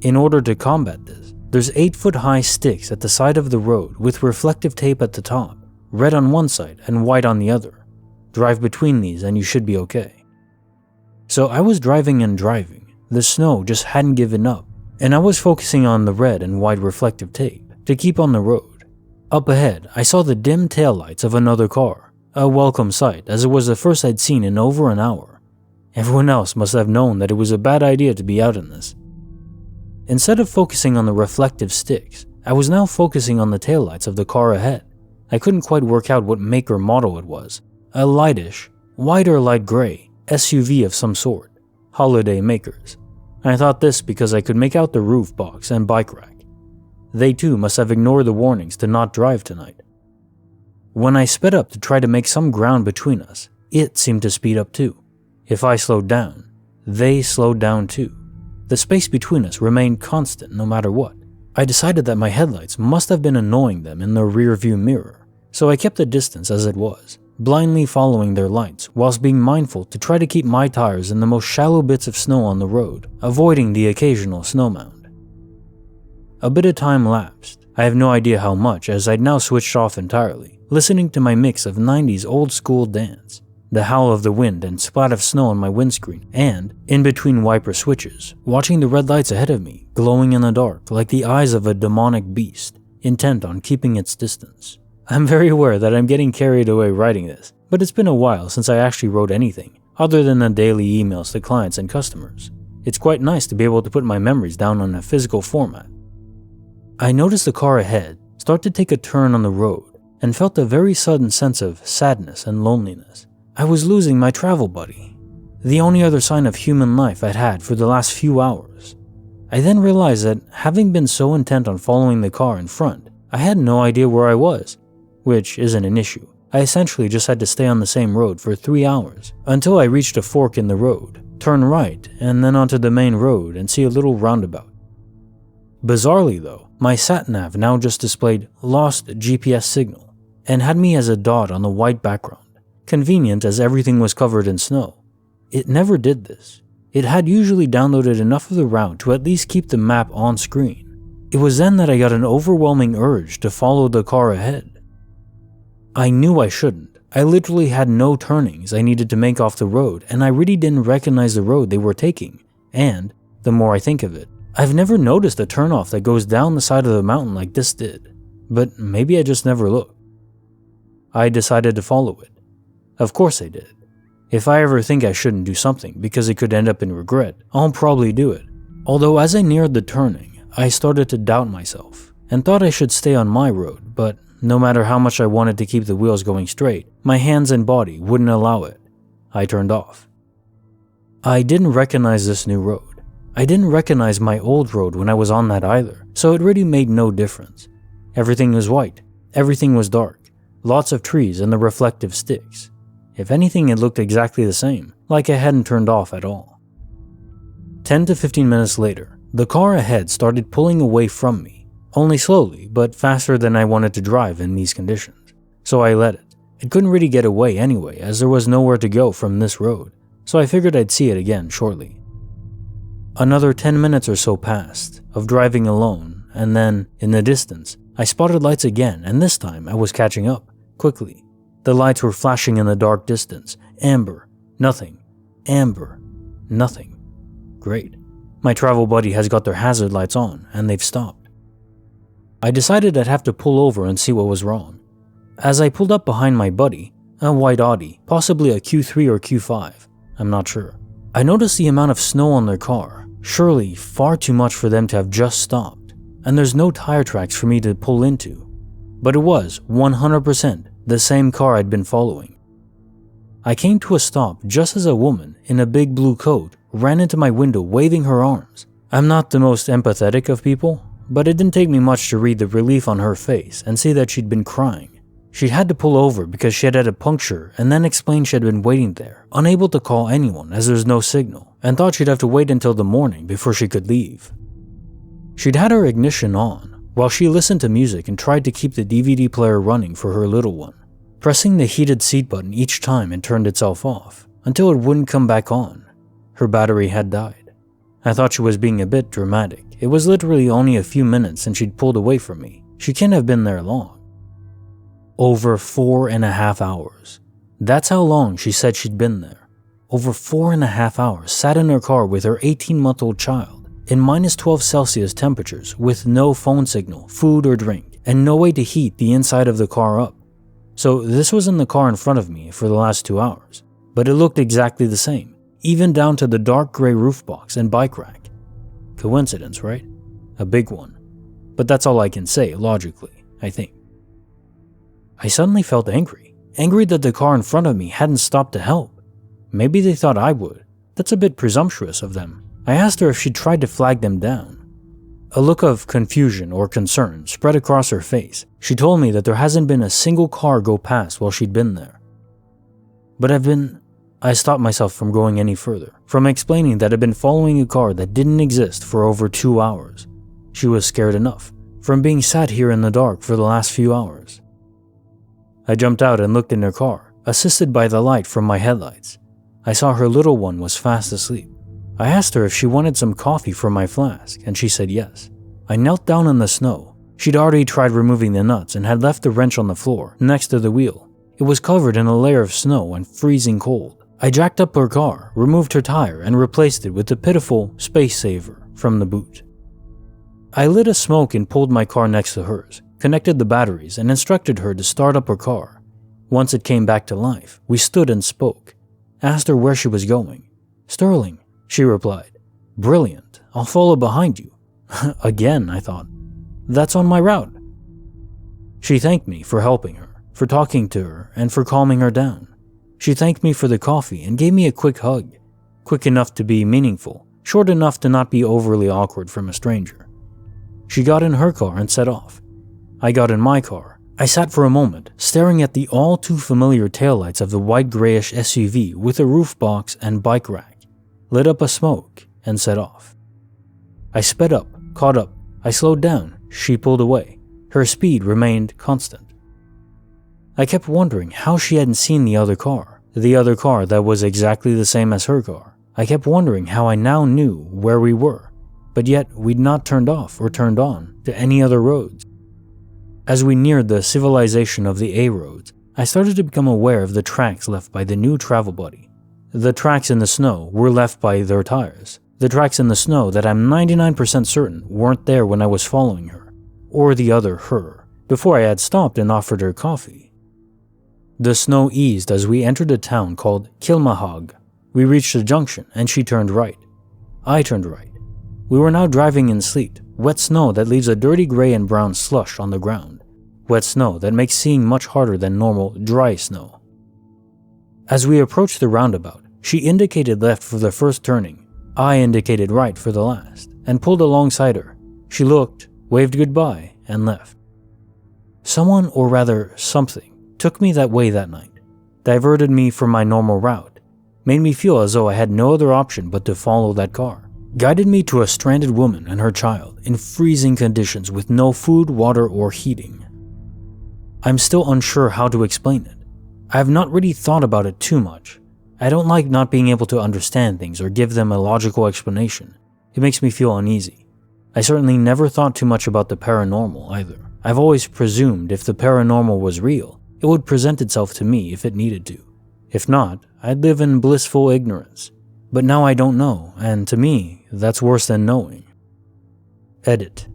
In order to combat this, there's 8-foot-high sticks at the side of the road with reflective tape at the top, red on one side and white on the other. Drive between these and you should be okay. So I was driving and driving. The snow just hadn't given up, and I was focusing on the red and white reflective tape to keep on the road. Up ahead, I saw the dim taillights of another car, a welcome sight as it was the first I'd seen in over an hour. Everyone else must have known that it was a bad idea to be out in this. Instead of focusing on the reflective sticks, I was now focusing on the taillights of the car ahead. I couldn't quite work out what make or model it was. A lightish, whiter light gray SUV of some sort. Holiday makers. I thought this because I could make out the roof box and bike rack. They too must have ignored the warnings to not drive tonight. When I sped up to try to make some ground between us, it seemed to speed up too. If I slowed down, they slowed down too. The space between us remained constant no matter what. I decided that my headlights must have been annoying them in the rearview mirror, so I kept the distance as it was, blindly following their lights whilst being mindful to try to keep my tires in the most shallow bits of snow on the road, avoiding the occasional snow mound. A bit of time lapsed. I have no idea how much, as I'd now switched off entirely, listening to my mix of 90s old school dance, the howl of the wind and splat of snow on my windscreen, and, in between wiper switches, watching the red lights ahead of me, glowing in the dark like the eyes of a demonic beast, intent on keeping its distance. I'm very aware that I'm getting carried away writing this, but it's been a while since I actually wrote anything, other than the daily emails to clients and customers. It's quite nice to be able to put my memories down on a physical format. I noticed the car ahead start to take a turn on the road and felt a very sudden sense of sadness and loneliness. I was losing my travel buddy, the only other sign of human life I'd had for the last few hours. I then realized that having been so intent on following the car in front, I had no idea where I was, which isn't an issue. I essentially just had to stay on the same road for 3 hours until I reached a fork in the road, turn right, and then onto the main road and see a little roundabout. Bizarrely though, my sat-nav now just displayed lost GPS signal and had me as a dot on the white background, convenient as everything was covered in snow. It never did this. It had usually downloaded enough of the route to at least keep the map on screen. It was then that I got an overwhelming urge to follow the car ahead. I knew I shouldn't. I literally had no turnings I needed to make off the road, and I really didn't recognize the road they were taking. And, the more I think of it, I've never noticed a turnoff that goes down the side of the mountain like this did. But maybe I just never looked. I decided to follow it. Of course I did. If I ever think I shouldn't do something because it could end up in regret, I'll probably do it. Although as I neared the turning, I started to doubt myself and thought I should stay on my road, but no matter how much I wanted to keep the wheels going straight, my hands and body wouldn't allow it. I turned off. I didn't recognize this new road. I didn't recognize my old road when I was on that either, so it really made no difference. Everything was white, everything was dark, lots of trees and the reflective sticks. If anything, it looked exactly the same, like I hadn't turned off at all. 10 to 15 minutes later, the car ahead started pulling away from me, only slowly, but faster than I wanted to drive in these conditions. So I let it. It couldn't really get away anyway, as there was nowhere to go from this road, so I figured I'd see it again shortly. Another 10 minutes or so passed, of driving alone, and then, in the distance, I spotted lights again, and this time I was catching up, quickly. The lights were flashing in the dark distance. Amber. Nothing. Amber. Nothing. Great. My travel buddy has got their hazard lights on, and they've stopped. I decided I'd have to pull over and see what was wrong. As I pulled up behind my buddy, a white Audi, possibly a Q3 or Q5, I'm not sure, I noticed the amount of snow on their car, surely far too much for them to have just stopped, and there's no tire tracks for me to pull into. But it was 100% the same car I'd been following. I came to a stop just as a woman in a big blue coat ran into my window waving her arms. I'm not the most empathetic of people, but it didn't take me much to read the relief on her face and see that she'd been crying. She'd had to pull over because she had had a puncture and then explained she had been waiting there, unable to call anyone as there's no signal, and thought she'd have to wait until the morning before she could leave. She'd had her ignition on while she listened to music and tried to keep the DVD player running for her little one, pressing the heated seat button each time it turned itself off until it wouldn't come back on. Her battery had died. I thought she was being a bit dramatic. It was literally only a few minutes since she'd pulled away from me. She can't have been there long. Over 4.5 hours. That's how long she said she'd been there. Over 4.5 hours sat in her car with her 18-month-old child in minus 12 Celsius temperatures with no phone signal, food or drink, and no way to heat the inside of the car up. So this was in the car in front of me for the last 2 hours, but it looked exactly the same, even down to the dark gray roof box and bike rack. Coincidence, right? A big one. But that's all I can say, logically, I think. I suddenly felt angry that the car in front of me hadn't stopped to help. Maybe they thought I would. That's a bit presumptuous of them. I asked her if she'd tried to flag them down. A look of confusion or concern spread across her face. She told me that there hasn't been a single car go past while she'd been there. But I stopped myself from going any further, from explaining that I'd been following a car that didn't exist for over 2 hours. She was scared enough, from being sat here in the dark for the last few hours. I jumped out and looked in her car, assisted by the light from my headlights. I saw her little one was fast asleep. I asked her if she wanted some coffee from my flask, and she said yes. I knelt down in the snow. She'd already tried removing the nuts and had left the wrench on the floor, next to the wheel. It was covered in a layer of snow and freezing cold. I jacked up her car, removed her tire, and replaced it with the pitiful space saver from the boot. I lit a smoke and pulled my car next to hers, connected the batteries, and instructed her to start up her car. Once it came back to life, we stood and spoke. Asked her where she was going. "Sterling," she replied. Brilliant, I'll follow behind you. Again, I thought. That's on my route. She thanked me for helping her, for talking to her, and for calming her down. She thanked me for the coffee and gave me a quick hug. Quick enough to be meaningful, short enough to not be overly awkward from a stranger. She got in her car and set off. I got in my car. I sat for a moment, staring at the all too familiar taillights of the white grayish SUV with a roof box and bike rack, lit up a smoke, and set off. I sped up, caught up. I slowed down. She pulled away. Her speed remained constant. I kept wondering how she hadn't seen the other car that was exactly the same as her car. I kept wondering how I now knew where we were, but yet we'd not turned off or turned on to any other roads. As we neared the civilization of the A roads, I started to become aware of the tracks left by the new travel buddy. The tracks in the snow were left by their tires. The tracks in the snow that I'm 99% certain weren't there when I was following her, or the other her, before I had stopped and offered her coffee. The snow eased as we entered a town called Kilmahog. We reached a junction and she turned right. I turned right. We were now driving in sleet, wet snow that leaves a dirty gray and brown slush on the ground. Wet snow that makes seeing much harder than normal dry snow. As we approached the roundabout, she indicated left for the first turning. I indicated right for the last, and pulled alongside her. She looked, waved goodbye, and left. Someone, or rather something, took me that way that night, diverted me from my normal route, made me feel as though I had no other option but to follow that car, guided me to a stranded woman and her child in freezing conditions with no food, water, or heating. I'm still unsure how to explain it. I have not really thought about it too much. I don't like not being able to understand things or give them a logical explanation. It makes me feel uneasy. I certainly never thought too much about the paranormal either. I've always presumed if the paranormal was real, it would present itself to me if it needed to. If not, I'd live in blissful ignorance. But now I don't know, and to me, that's worse than knowing. Edit.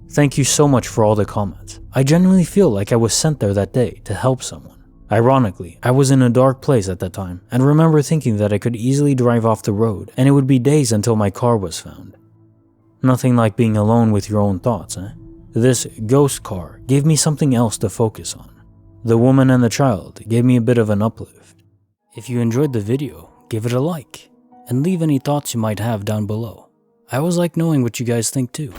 Thank you so much for all the comments. I genuinely feel like I was sent there that day to help someone. Ironically, I was in a dark place at that time and remember thinking that I could easily drive off the road and it would be days until my car was found. Nothing like being alone with your own thoughts, eh? This ghost car gave me something else to focus on. The woman and the child gave me a bit of an uplift. If you enjoyed the video, give it a like and leave any thoughts you might have down below. I always like knowing what you guys think too.